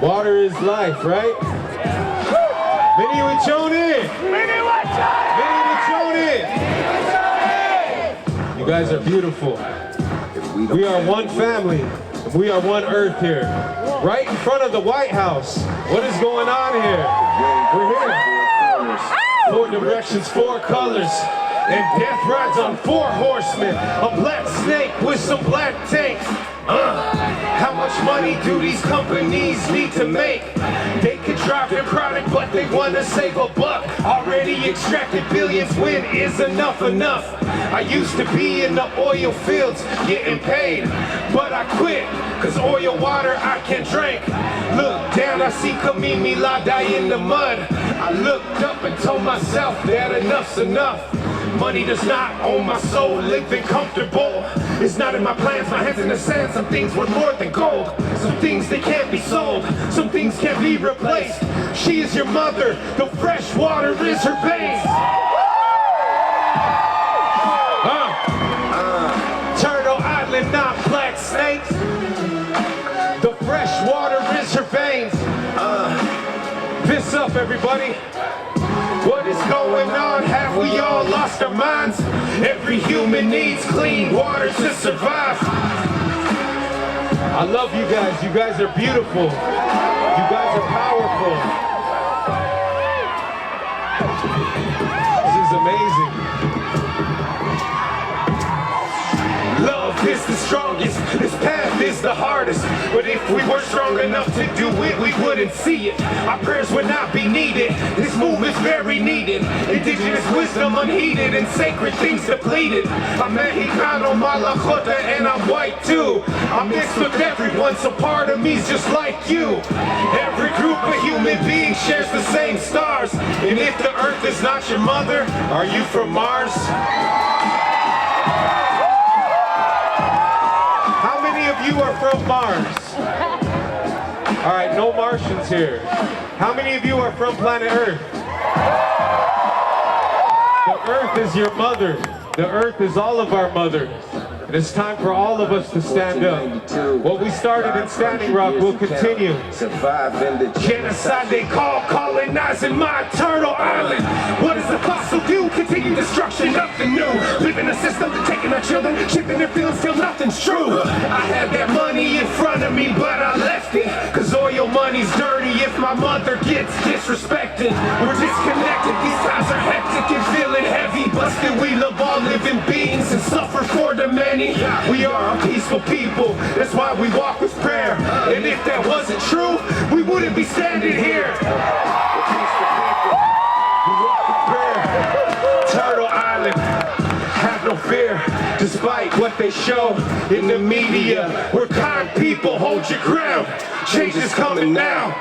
Water is life, right? Many wachone! Many wachone! You guys are beautiful. We are one family. We are one earth here. Right in front of the White House. What is going on here? We're here. 4 directions, 4 colors. And death rides on 4 horsemen. A black snake with some black tanks. How much money do these companies need to make? They could drive their product, but they want to save a buck. Already extracted billions, when is enough enough? I used to be in the oil fields getting paid, but I quit, cause oil water I can't drink. Look down, I see Kamimi Ladai in the mud. I looked up and told myself that enough's enough. Money does not own my soul, living comfortable. It's not in my plans, my hands in the sand. Some things worth more than gold. Some things they can't be sold. Some things can't be replaced. She is your mother, the fresh water is her veins. Turtle Island, not black snakes. The fresh water is her veins. Fist up, everybody. What is going on? Have we all lost our minds? Every human needs clean water to survive. I love you guys. You guys are beautiful. You guys are powerful. This is amazing. Love is the strongest, this path is the hardest. But if we were strong enough to do it, we wouldn't see it. Our prayers would not be needed. This movement's very needed. Indigenous wisdom unheeded and sacred things depleted. I'm Mexicano, Malajota, and I'm white too. I'm mixed with everyone, so part of me's just like you. Every group of human beings shares the same stars. And if the earth is not your mother, are you from Mars? How many of you are from Mars? All right, no Martians here. How many of you are from planet Earth? The Earth is your mother. The Earth is all of our mothers. And it's time for all of us to stand up. What we started in Standing Rock will continue. Genocide they call colonizing my Turtle Island. What does the fossil do? Continue destruction, nothing new. Living a system, taking our children, shipping their feelings till nothing's true. I had that money in front of me, but I left it. Cause oil money's dirty if my mother gets disrespected. We're disconnected, these times are hectic and feeling heavy. But still we love all living beings and suffer for the many. We are a peaceful people, that's why we walk with prayer. And if that wasn't true, we wouldn't be standing here. We're peaceful people, we walk with prayer. Turtle Island, have no fear, despite what they show in the media. We're kind people, hold your ground. Change is coming now.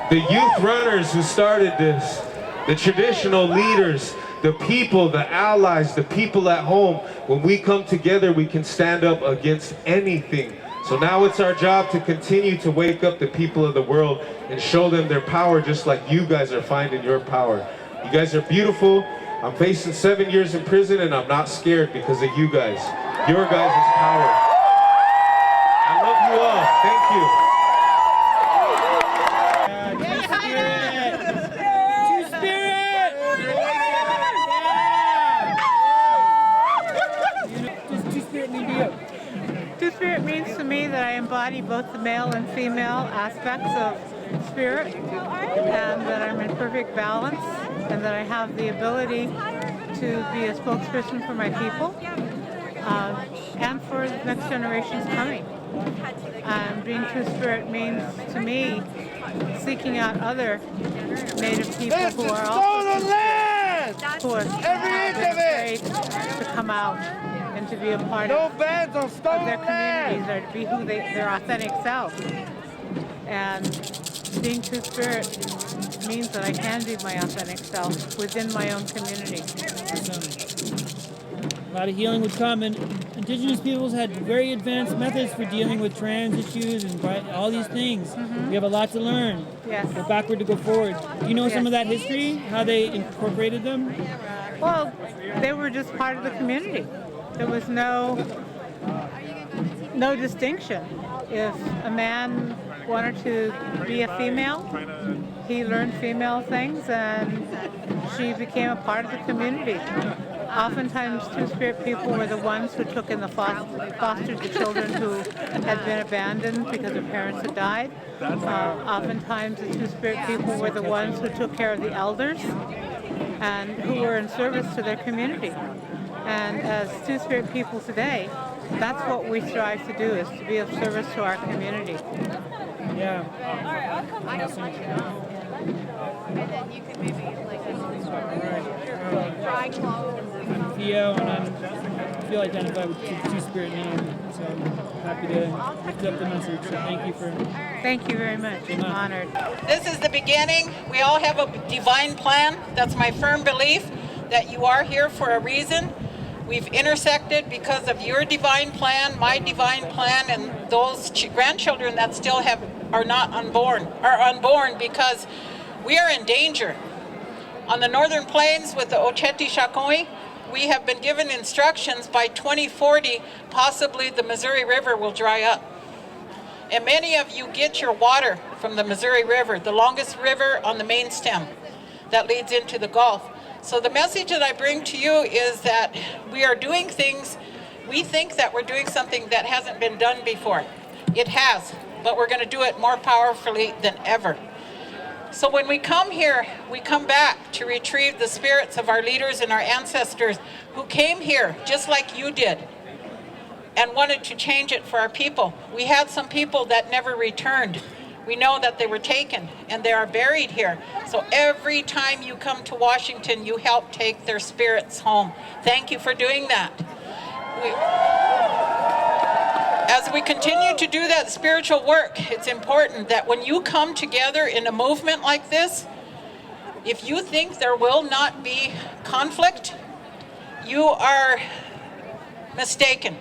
The youth runners who started this, the traditional leaders, the people, the allies, the people at home, when we come together, we can stand up against anything. So now it's our job to continue to wake up the people of the world and show them their power just like you guys are finding your power. You guys are beautiful. I'm facing 7 years in prison and I'm not scared because of you guys. Your guys' power. I love you all. Thank you. Two-spirit means to me that I embody both the male and female aspects of spirit, and that I'm in perfect balance, and that I have the ability to be a spokesperson for my people and for the next generations coming. Being two-spirit means to me seeking out other Native people who are also who are great to come out and to be a part of their communities, or to be who their authentic self. And being two-spirit means that I can be my authentic self within my own community. A lot of healing would come, and indigenous peoples had very advanced methods for dealing with trans issues and all these things. Mm-hmm. We have a lot to learn. Yes. Go backward to go forward. Do you know some of that history, how they incorporated them? Well, they were just part of the community. There was no no distinction. If a man wanted to be a female, he learned female things and she became a part of the community. Oftentimes, Two-Spirit people were the ones who took in fostered the children who had been abandoned because their parents had died. Oftentimes, the Two-Spirit people were the ones who took care of the elders and who were in service to their community. And as Two-Spirit people today, that's what we strive to do, is to be of service to our community. Yeah. All right, I'll come and then you can maybe dry clothes. I'm Theo, and I feel identified with the Two-Spirit name, so I'm happy to lift up the message. So Thank you very much. I'm honored. This is the beginning. We all have a divine plan. That's my firm belief, that you are here for a reason. We've intersected because of your divine plan, my divine plan, and those grandchildren that still are unborn because we are in danger. On the northern plains with the Ocheti Shakoi, we have been given instructions by 2040, possibly the Missouri River will dry up. And many of you get your water from the Missouri River, the longest river on the main stem that leads into the Gulf. So the message that I bring to you is that we are doing things, we think that we're doing something that hasn't been done before. It has, but we're going to do it more powerfully than ever. So when we come here, we come back to retrieve the spirits of our leaders and our ancestors who came here just like you did and wanted to change it for our people. We had some people that never returned. We know that they were taken and they are buried here. So every time you come to Washington, you help take their spirits home. Thank you for doing that. As we continue to do that spiritual work, it's important that when you come together in a movement like this, if you think there will not be conflict, you are mistaken.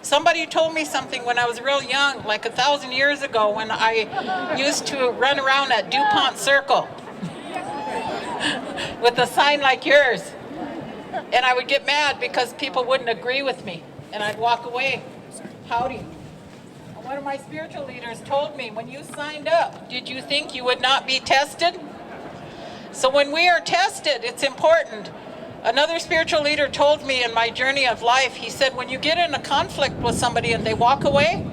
Somebody told me something when I was real young, like 1,000 years ago, when I used to run around at DuPont Circle with a sign like yours. And I would get mad because people wouldn't agree with me. And I'd walk away. Howdy. One of my spiritual leaders told me, when you signed up, did you think you would not be tested? So when we are tested, it's important. Another spiritual leader told me in my journey of life, he said, when you get in a conflict with somebody and they walk away,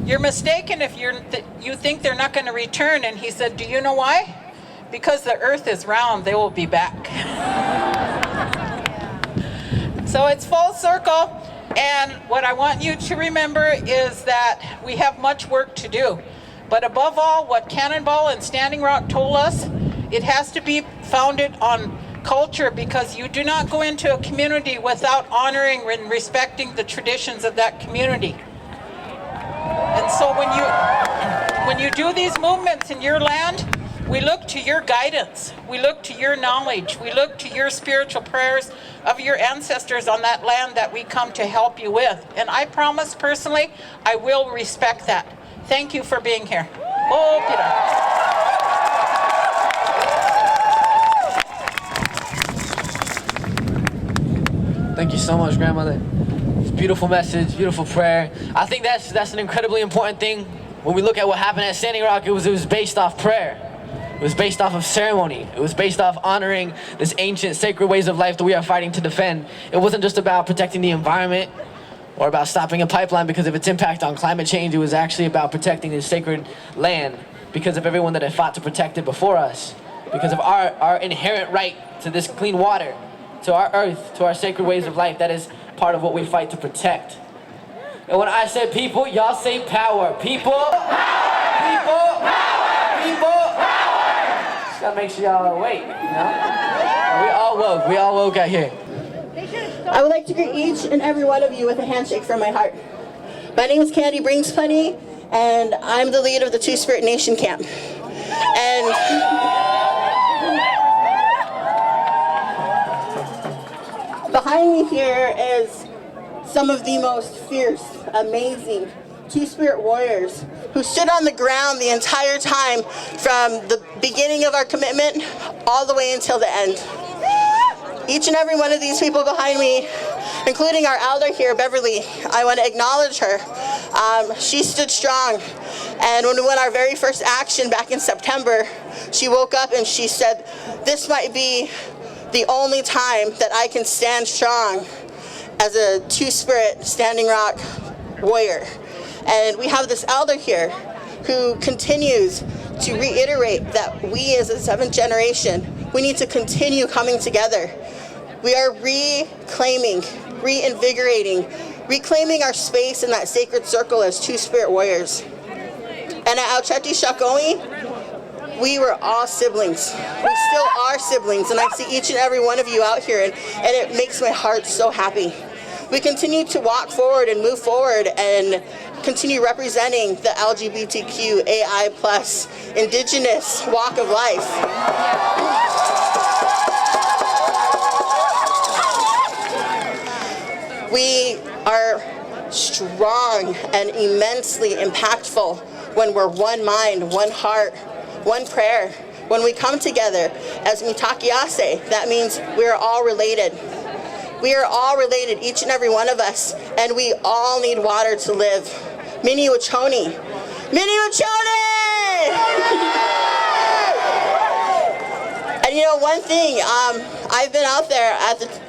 you're mistaken if you think they're not going to return. And he said, do you know why? Because the earth is round, they will be back. So it's full circle. And what I want you to remember is that we have much work to do. But above all, what Cannonball and Standing Rock told us, it has to be founded on culture, because you do not go into a community without honoring and respecting the traditions of that community. And so when you do these movements in your land, we look to your guidance, we look to your knowledge, we look to your spiritual prayers of your ancestors on that land that we come to help you with. And I promise personally, I will respect that. Thank you for being here. Oh, Peter. Thank you so much, grandmother. Beautiful message, beautiful prayer. I think that's an incredibly important thing. When we look at what happened at Standing Rock, it was based off prayer. It was based off of ceremony. It was based off honoring this ancient sacred ways of life that we are fighting to defend. It wasn't just about protecting the environment or about stopping a pipeline because of its impact on climate change. It was actually about protecting this sacred land because of everyone that had fought to protect it before us, because of our inherent right to this clean water, to our earth, to our sacred ways of life. That is part of what we fight to protect. And when I say people, y'all say power. People, power! People, power! People, power! Just gotta make sure y'all are awake, you know? We all woke out here. I would like to greet each and every one of you with a handshake from my heart. My name is Candy Brings Plenty, and I'm the leader of the Two-Spirit Nation camp. And behind me here is some of the most fierce, amazing Two-Spirit warriors who stood on the ground the entire time from the beginning of our commitment all the way until the end. Each and every one of these people behind me, including our elder here, Beverly, I want to acknowledge her. She stood strong. And when we went our very first action back in September, she woke up and she said, this might be the only time that I can stand strong as a Two-Spirit Standing Rock warrior. And we have this elder here who continues to reiterate that we as a 7th generation, we need to continue coming together. We are reclaiming, reinvigorating, reclaiming our space in that sacred circle as Two-Spirit warriors. And at Aucheti Shakoi, we were all siblings. We still are siblings, and I see each and every one of you out here, and it makes my heart so happy. We continue to walk forward and move forward and continue representing the LGBTQAI+ indigenous walk of life. We are strong and immensely impactful when we're one mind, one heart, one prayer. When we come together as Mitakiase, that means we are all related. We are all related, each and every one of us, and we all need water to live. Mini Wachoni. Mini Wachoni! And you know, one thing, I've been out there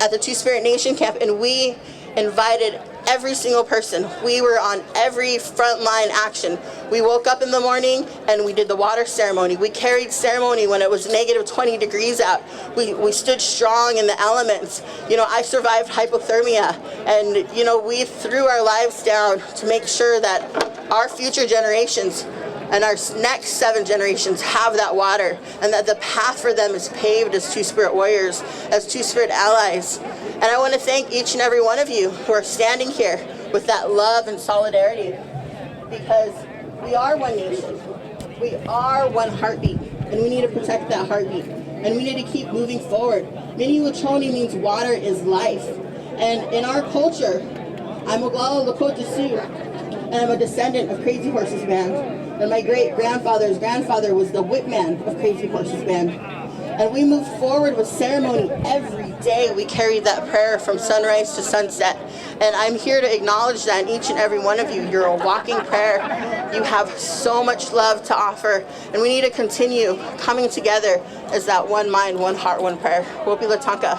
at the Two-Spirit Nation camp, and we invited every single person. We were on every frontline action. We woke up in the morning and we did the water ceremony. We carried ceremony when it was negative 20 degrees out. We stood strong in the elements. You know, I survived hypothermia, and you know, we threw our lives down to make sure that our future generations and our next 7 generations have that water, and that the path for them is paved as Two-Spirit warriors, as Two-Spirit allies. And I want to thank each and every one of you who are standing here with that love and solidarity, because we are one nation, we are one heartbeat, and we need to protect that heartbeat, and we need to keep moving forward. Mini Wachoni means water is life, and in our culture, I'm Oglala Lakota Sioux, and I'm a descendant of Crazy Horses Band. And my great-grandfather's grandfather was the whipman of Crazy Horses Band. And we moved forward with ceremony every day. We carried that prayer from sunrise to sunset. And I'm here to acknowledge that in each and every one of you. You're a walking prayer. You have so much love to offer. And we need to continue coming together as that one mind, one heart, one prayer. Wopi Latanka.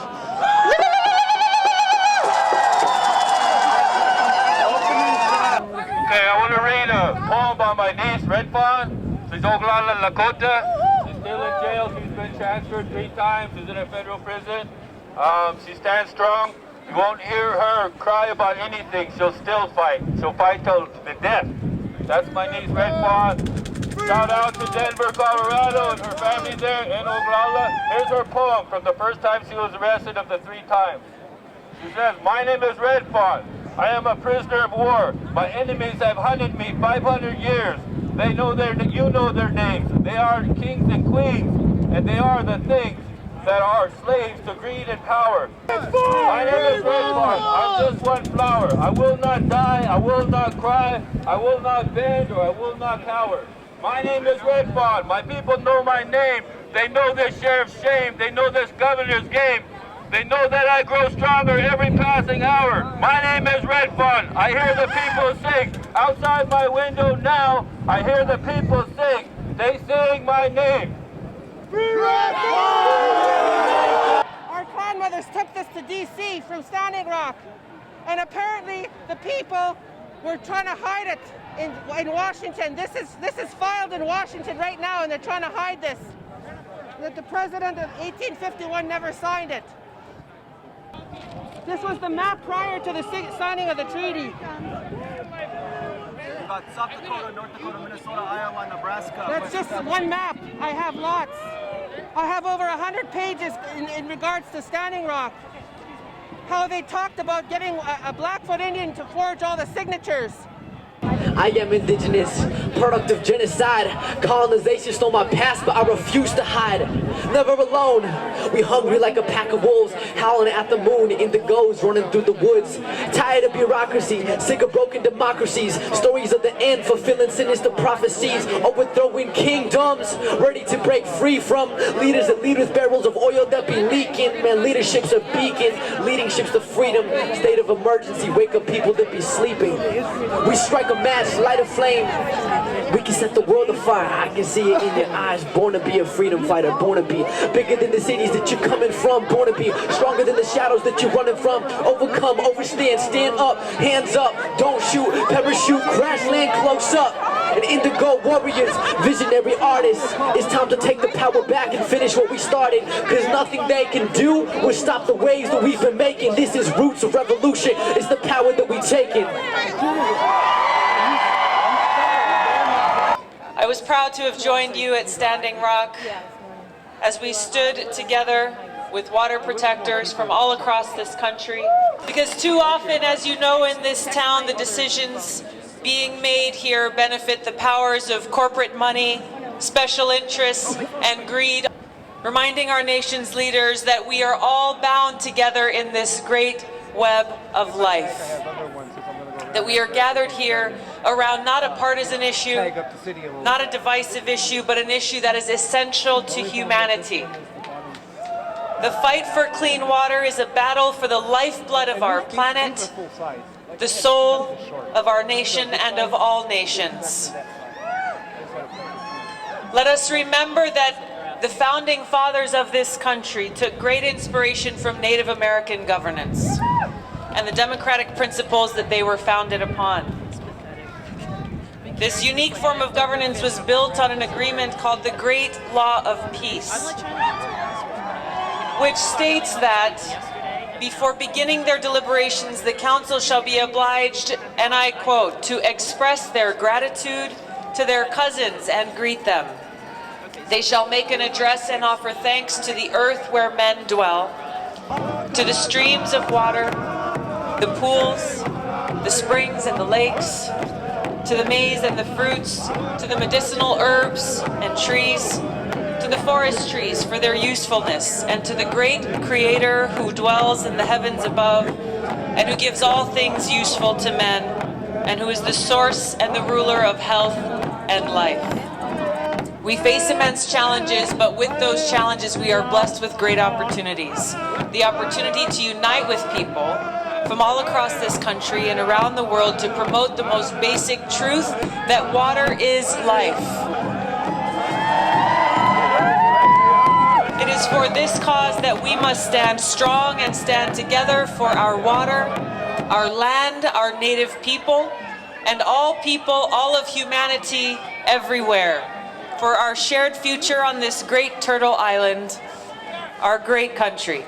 Okay, I want to read a poem by my niece, Red Fawn. She's Oglala Lakota. She's still in jail. She's been transferred 3 times. She's in a federal prison. She stands strong. You won't hear her cry about anything. She'll still fight. She'll fight till the death. That's my niece, Red Fawn. Shout out to Denver, Colorado, and her family there in Oglala. Here's her poem from the first time she was arrested of the 3 times. She says, my name is Red Fawn. I am a prisoner of war. My enemies have hunted me 500 years. They know you know their names. They are kings and queens, and they are the things that are slaves to greed and power. My name is Red Fawn. I'm just one flower. I will not die. I will not cry. I will not bend, or I will not cower. My name is Red Fawn. My people know my name. They know this sheriff's shame. They know this governor's game. They know that I grow stronger every passing hour. My name is Red Fawn. I hear the people sing. Outside my window now, I hear the people sing. They sing my name. Free Red Fawn! Our grandmothers took this to D.C. from Standing Rock. And apparently the people were trying to hide it in Washington. This is filed in Washington right now, and they're trying to hide this. That the president of 1851 never signed it. This was the map prior to the signing of the treaty. We've got South Dakota, North Dakota, Minnesota, Iowa, Nebraska. That's just one map. I have lots. I have over 100 pages in regards to Standing Rock. How they talked about getting a Blackfoot Indian to forge all the signatures. I am indigenous, product of genocide. Colonization stole my past, but I refuse to hide. never alone. We hungry like a pack of wolves, howling at the moon, indigos running through the woods. Tired of bureaucracy, sick of broken democracies, stories of the end fulfilling sinister prophecies, overthrowing kingdoms, ready to break free from leaders that lead with barrels of oil that be leaking. Man, leadership's a beacon, leading ships to freedom. State of emergency, wake up people that be sleeping. We strike a match, light a flame. We can set the world afire. I can see it in your eyes. Born to be a freedom fighter, born to be bigger than the cities that you're coming from, born to be stronger than the shadows that you're running from. Overcome, overstand, stand up, hands up, don't shoot, parachute, crash land close up. And indigo warriors, visionary artists, it's time to take the power back and finish what we started, cause nothing they can do will stop the waves that we've been making. This is roots of revolution, it's the power that we taking. I was proud to have joined you at Standing Rock as we stood together with water protectors from all across this country. Because too often, as you know, in this town, the decisions being made here benefit the powers of corporate money, special interests, and greed, reminding our nation's leaders that we are all bound together in this great web of life. That we are gathered here around not a partisan issue, not a divisive issue, but an issue that is essential to humanity. The fight for clean water is a battle for the lifeblood of our planet, the soul of our nation and of all nations. Let us remember that the founding fathers of this country took great inspiration from Native American governance and the democratic principles that they were founded upon. This unique form of governance was built on an agreement called the Great Law of Peace, which states that before beginning their deliberations, the council shall be obliged, and I quote, to express their gratitude to their cousins and greet them. They shall make an address and offer thanks to the earth where men dwell, to the streams of water, the pools, the springs and the lakes, to the maize and the fruits, to the medicinal herbs and trees, to the forest trees for their usefulness, and to the great Creator who dwells in the heavens above, and who gives all things useful to men, and who is the source and the ruler of health and life. We face immense challenges, but with those challenges we are blessed with great opportunities. The opportunity to unite with people from all across this country and around the world to promote the most basic truth that water is life. It is for this cause that we must stand strong and stand together for our water, our land, our native people, and all people, all of humanity everywhere, for our shared future on this great turtle island, our great country.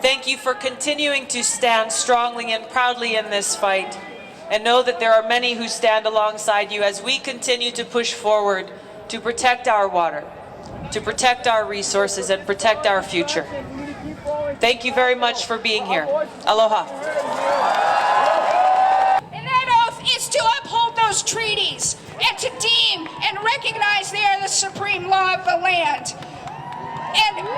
Thank you for continuing to stand strongly and proudly in this fight, and know that there are many who stand alongside you as we continue to push forward to protect our water, to protect our resources, and protect our future. Thank you very much for being here. Aloha. And that oath is to uphold those treaties and to deem and recognize they are the supreme law of the land. And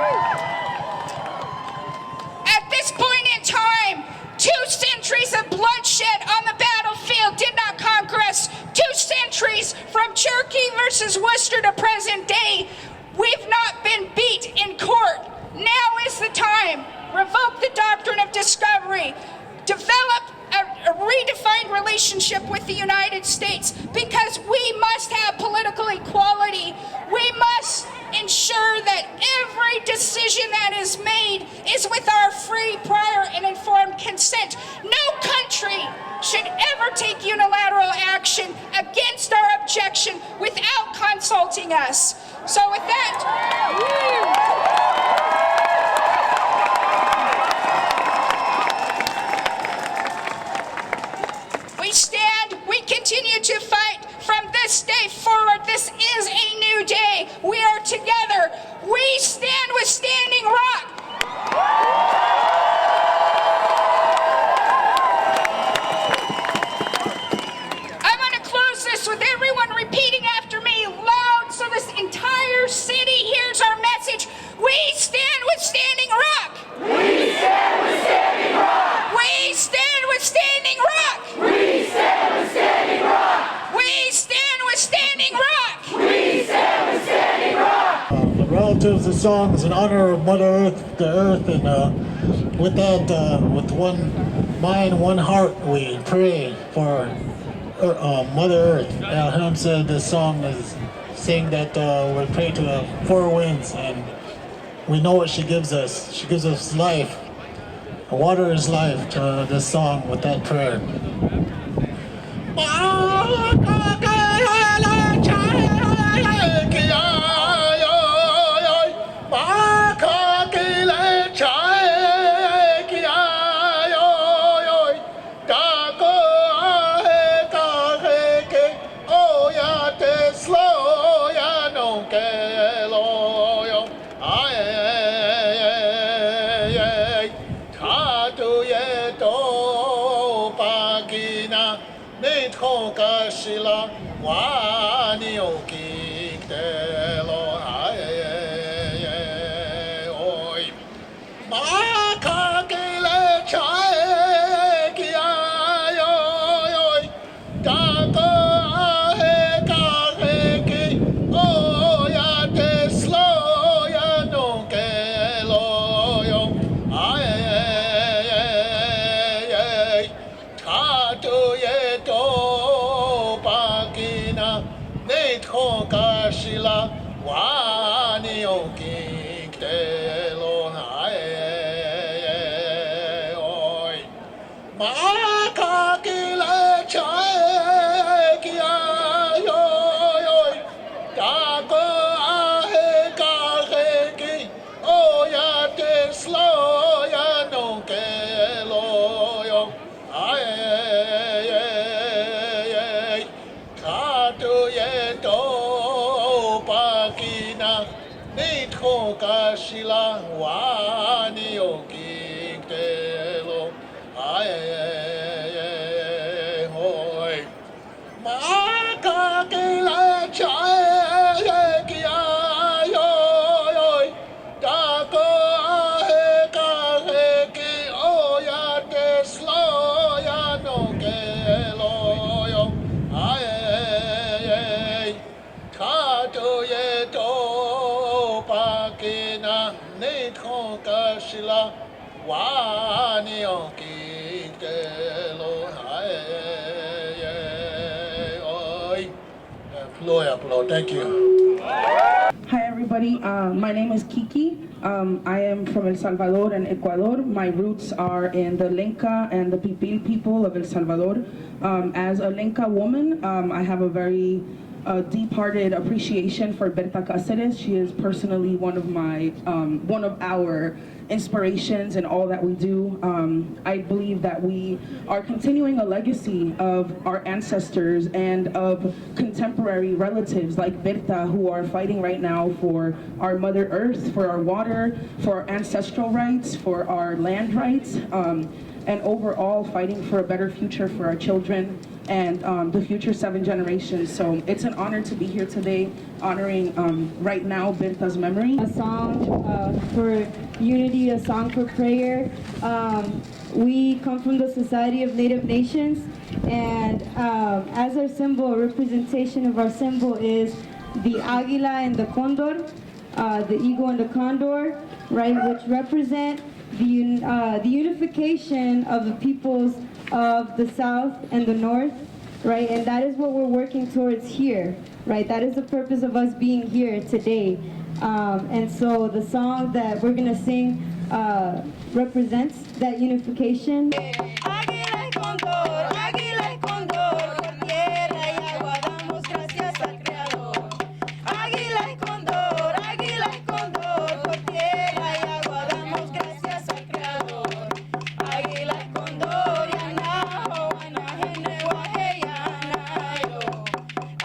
at this point in time, 2 centuries of bloodshed on the battlefield did not conquer us. 2 centuries from Cherokee versus Worcester to present day, we've not been beat in court. Now is the time. Revoke the doctrine of discovery. Develop a redefined relationship with the United States, because we must have political equality. We must ensure that every decision that is made is with our free, prior, and informed consent. No country should ever take unilateral action against our objection without consulting us. So with that, we stand, we continue to fight from this day forward. This is a new day. We are together. We stand with Standing Rock. I'm going to close this with everyone repeating after me loud so this entire city hears our message. chose this song as an honor of Mother Earth, the Earth, and with that, with one mind, one heart, we pray for Mother Earth. Him said this song is saying that we pray to the four winds, and we know what she gives us. She gives us life. Water is life to this song with that prayer. Thank you. Hi everybody, my name is Kiki. I am from El Salvador and Ecuador. My roots are in the Lenca and the Pipil people of El Salvador. As a Lenca woman, I have a very deep-hearted appreciation for Berta Cáceres. She is personally one of our inspirations in all that we do. I believe that we are continuing a legacy of our ancestors and of contemporary relatives like Berta, who are fighting right now for our Mother Earth, for our water, for our ancestral rights, for our land rights, and overall fighting for a better future for our children and the future 7 generations. So it's an honor to be here today, honoring right now Berta's memory. A song for unity, a song for prayer. We come from the Society of Native Nations, and as our symbol, a representation of our symbol is the águila and the condor, the eagle and the condor, right, which represent the unification of the peoples of the South and the North, right? And that is what we're working towards here, right? That is the purpose of us being here today. And so the song that we're gonna sing represents that unification. Águila y cóndor, águila y cóndor, por tierra y agua damos gracias al Creador. Águila y cóndor, por tierra y agua damos gracias al Creador. Águila y cóndor, yanaho, anahene, waheyanayo.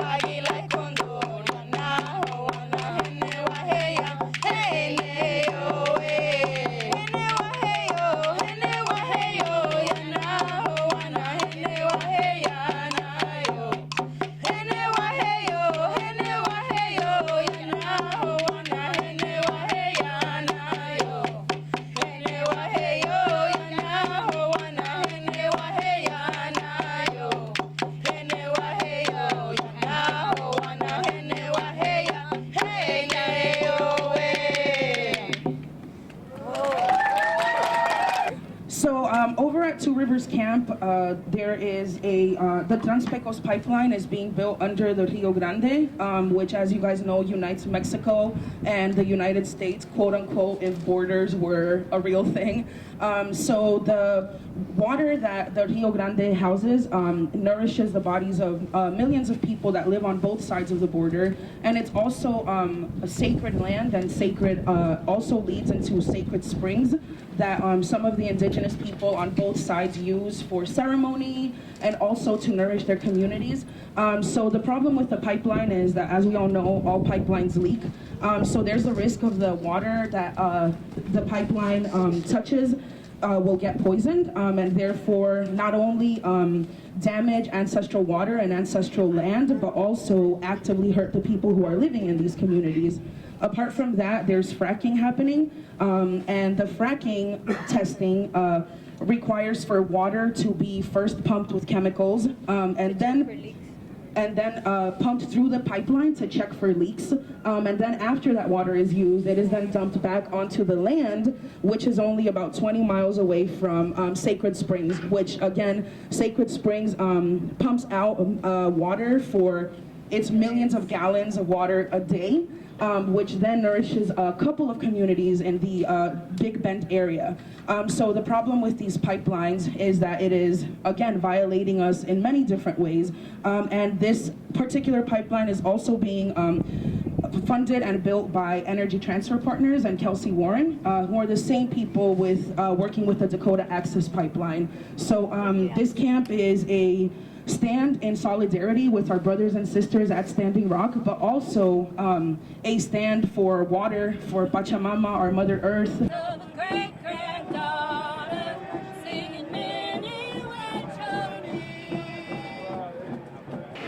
Águila y cóndor, yanaho, anahene, waheya, hey, neyo, hey. Hene waheyo, yanaho, anahene, Two Rivers Camp, there is the Trans Pecos pipeline is being built under the Rio Grande, which, as you guys know, unites Mexico and the United States, quote unquote, if borders were a real thing. So the water that the Rio Grande houses nourishes the bodies of millions of people that live on both sides of the border, and it's also a sacred land, and sacred also leads into sacred springs that some of the indigenous people on both sides use for ceremony and also to nourish their communities. So the problem with the pipeline is that, as we all know, all pipelines leak. So there's the risk of the water that the pipeline touches will get poisoned, and therefore not only damage ancestral water and ancestral land, but also actively hurt the people who are living in these communities. Apart from that, there's fracking happening, and the fracking testing requires for water to be first pumped with chemicals, and then pumped through the pipeline to check for leaks. And then after that water is used, it is then dumped back onto the land, which is only about 20 miles away from Sacred Springs, which again, Sacred Springs pumps out water for its millions of gallons of water a day, which then nourishes a couple of communities in the Big Bend area. So the problem with these pipelines is that it is, again, violating us in many different ways. And this particular pipeline is also being funded and built by Energy Transfer Partners and Kelsey Warren, who are the same people with working with the Dakota Access Pipeline. So this camp is a stand in solidarity with our brothers and sisters at Standing Rock, but also a stand for water, for Pachamama, our Mother Earth.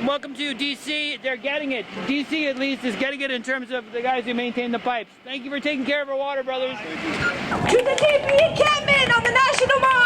Welcome to DC. They're getting it. DC at least is getting it in terms of the guys who maintain the pipes. Thank you for taking care of our water, brothers. To the KP encampment on the National Mall!